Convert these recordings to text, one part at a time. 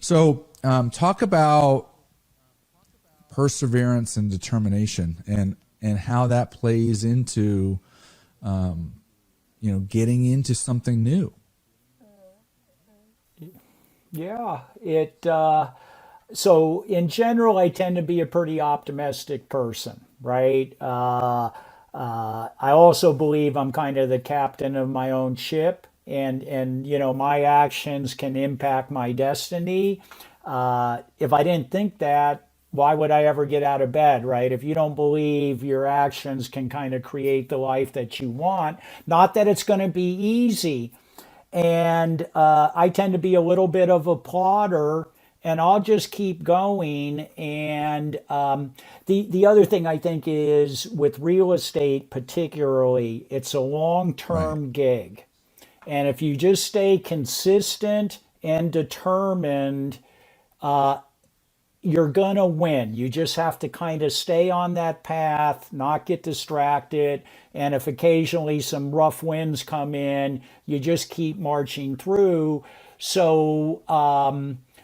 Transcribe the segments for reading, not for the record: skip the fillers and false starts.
So talk about perseverance and determination, and how that plays into, getting into something new. Yeah, so in general, I tend to be a pretty optimistic person, right? I also believe I'm kind of the captain of my own ship, and my actions can impact my destiny. If I didn't think that, why would I ever get out of bed, right? If you don't believe your actions can kind of create the life that you want, not that it's going to be easy, and I tend to be a little bit of a plodder, and I'll just keep going. And the other thing I think is with real estate, particularly, it's a long Right. term gig, and if you just stay consistent and determined, you're going to win. You just have to kind of stay on that path, not get distracted. And if occasionally some rough winds come in, you just keep marching through. So,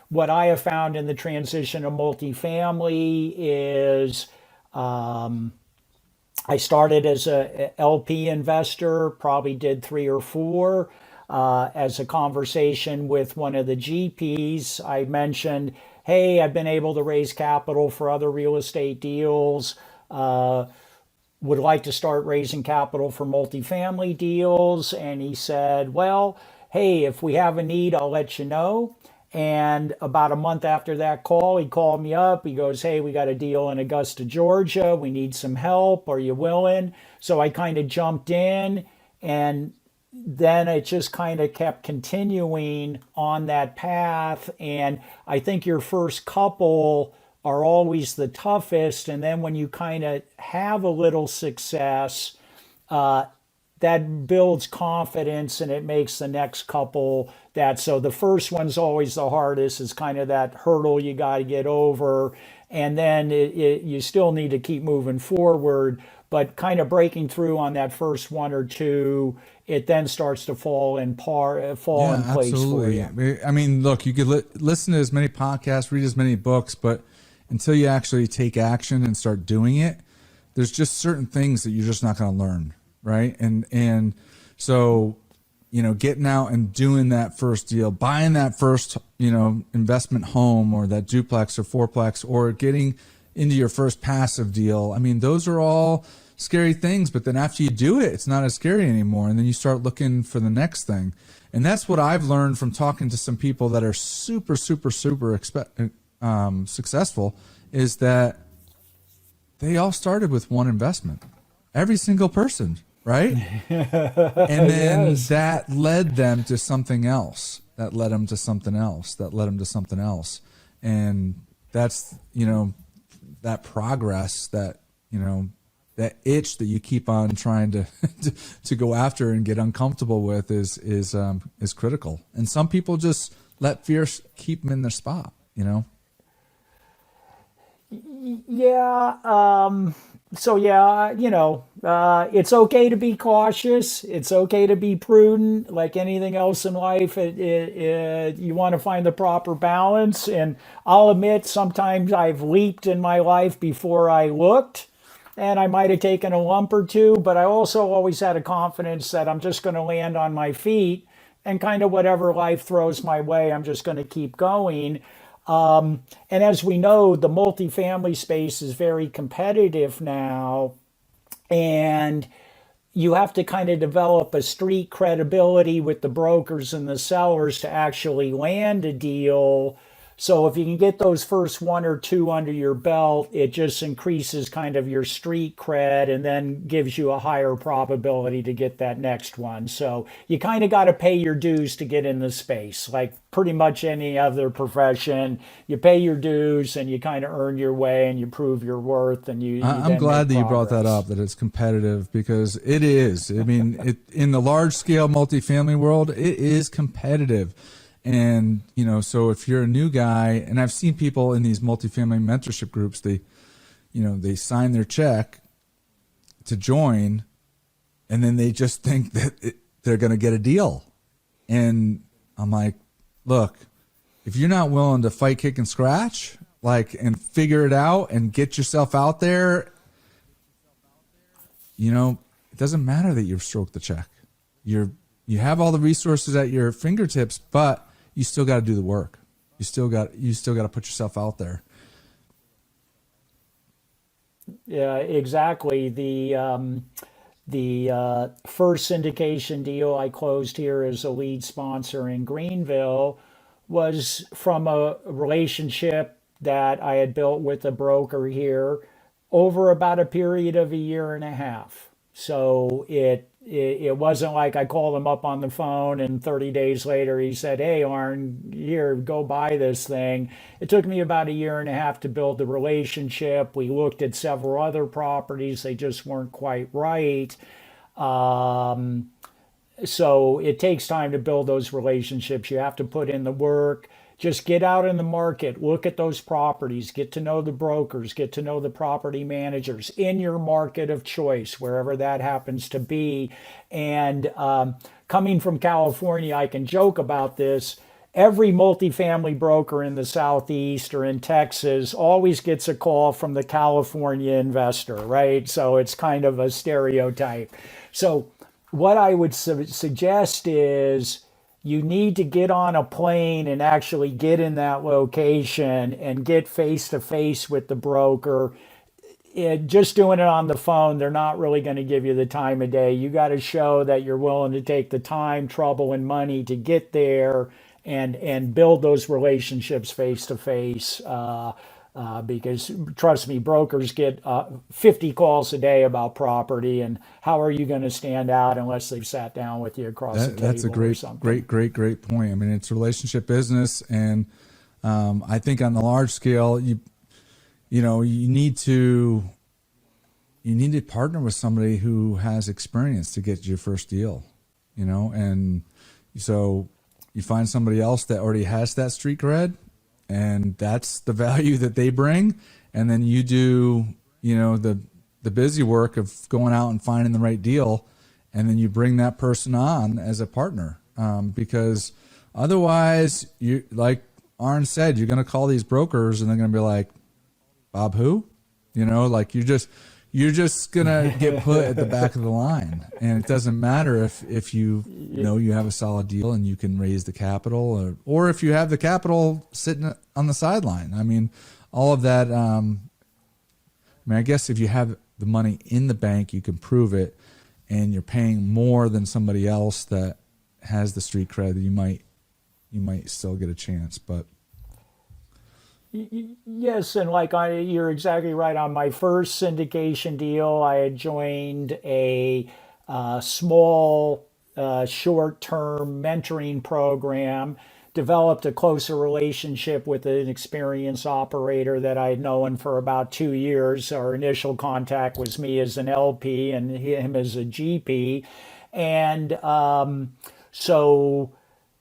what I have found in the transition of multifamily is I started as a LP investor, probably did three or four. As a conversation with one of the GPs, I mentioned, hey, I've been able to raise capital for other real estate deals. Would like to start raising capital for multifamily deals. And he said, well, hey, if we have a need, I'll let you know. And about a month after that call, he called me up. He goes, hey, we got a deal in Augusta, Georgia. We need some help. Are you willing? So I kind of jumped in, and then it just kind of kept continuing on that path. And I think your first couple are always the toughest. And then when you kind of have a little success, that builds confidence, and it makes the next couple that. So the first one's always the hardest, is kind of that hurdle you got to get over. And then you still need to keep moving forward, but kind of breaking through on that first one or two, it then starts to fall Yeah, in place for absolutely. you. I mean, look, you could listen to as many podcasts, read as many books, but until you actually take action and start doing it, there's just certain things that you're just not going to learn, right? And so, getting out and doing that first deal, buying that first, investment home, or that duplex or fourplex, or getting into your first passive deal. I mean, those are all scary things, but then after you do it, it's not as scary anymore. And then you start looking for the next thing. And that's what I've learned from talking to some people that are super, super, super successful, is that they all started with one investment. Every single person, right? And then Yes. that led them to something else. That led them to something else. That led them to something else. And that's, that progress, that itch that you keep on trying to go after and get uncomfortable with is critical. And some people just let fear keep them in their spot. Yeah. So yeah, it's okay to be cautious. It's okay to be prudent. Like anything else in life, you want to find the proper balance. And I'll admit, sometimes I've leaped in my life before I looked, and I might have taken a lump or two. But I also always had a confidence that I'm just going to land on my feet, and kind of whatever life throws my way, I'm just going to keep going. And as we know, the multifamily space is very competitive now, and you have to kind of develop a street credibility with the brokers and the sellers to actually land a deal. So if you can get those first one or two under your belt, it just increases kind of your street cred, and then gives you a higher probability to get that next one. So you kind of got to pay your dues to get in the space. Like pretty much any other profession, you pay your dues and you kind of earn your way, and you prove your worth, and you I'm then make glad that you brought that progress. up, that it's competitive, because it is. I mean, in the large scale multifamily world, it is competitive. And, so if you're a new guy, and I've seen people in these multifamily mentorship groups, they sign their check to join, and then they just think that they're going to get a deal. And I'm like, look, if you're not willing to fight, kick, and scratch, like, and figure it out and get yourself out there, it doesn't matter that you've stroked the check. You have all the resources at your fingertips, but you still got to do the work. You still got to put yourself out there. Yeah, exactly. The first syndication deal I closed here as a lead sponsor in Greenville was from a relationship that I had built with a broker here over about a period of a year and a half. So it wasn't like I called him up on the phone and 30 days later he said, "Hey, Arn, here, go buy this thing." It took me about a year and a half to build the relationship. We looked at several other properties, they just weren't quite right. So it takes time to build those relationships. You have to put in the work. Just get out in the market, look at those properties, get to know the brokers, get to know the property managers in your market of choice, wherever that happens to be. And coming from California, I can joke about this. Every multifamily broker in the Southeast or in Texas always gets a call from the California investor, right? So it's kind of a stereotype. So what I would suggest is you need to get on a plane and actually get in that location and get face to face with the broker. Just doing it on the phone, they're not really going to give you the time of day. You got to show that you're willing to take the time, trouble, and money to get there and build those relationships face to face. Because trust me, brokers get 50 calls a day about property, and how are you going to stand out unless they've sat down with you across the table? That's a or something? great point. I mean, it's relationship business, and I think on the large scale, you need to partner with somebody who has experience to get your first deal, and so you find somebody else that already has that street cred, and that's the value that they bring. And then you do, the busy work of going out and finding the right deal. And then you bring that person on as a partner. Because otherwise, you, like Arn said, you're going to call these brokers and they're going to be like, "Bob, who?" Like you're just going to get put at the back of the line. And it doesn't matter if you you have a solid deal and you can raise the capital, or if you have the capital sitting on the sideline. I mean, all of that. I guess if you have the money in the bank, you can prove it, and you're paying more than somebody else that has the street cred, you might still get a chance. But yes, and you're exactly right. On my first syndication deal, I had joined a small, short-term mentoring program, developed a closer relationship with an experienced operator that I had known for about 2 years. Our initial contact was me as an LP and him as a GP. And so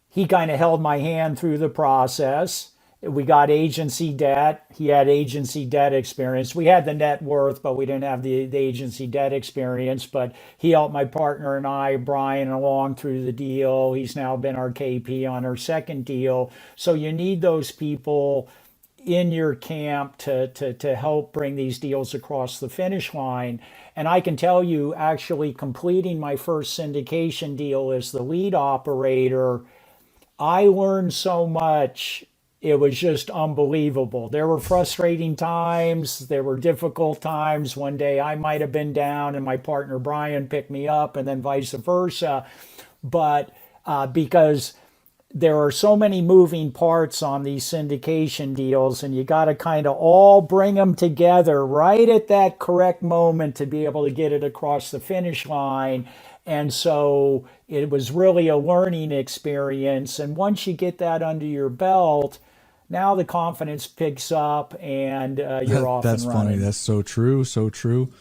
he kind of held my hand through the process. We got agency debt. He had agency debt experience. We had the net worth, but we didn't have the agency debt experience. But he helped my partner and I, Brian, along through the deal. He's now been our KP on our second deal. So you need those people in your camp to help bring these deals across the finish line. And I can tell you, actually completing my first syndication deal as the lead operator, I learned so much. It was just unbelievable. There were frustrating times. There were difficult times. One day I might have been down and my partner Brian picked me up, and then vice versa. But because there are so many moving parts on these syndication deals, and you got to kind of all bring them together right at that correct moment to be able to get it across the finish line. And so it was really a learning experience. And once you get that under your belt, now the confidence picks up and you're off That's and running. funny. That's so true. So true.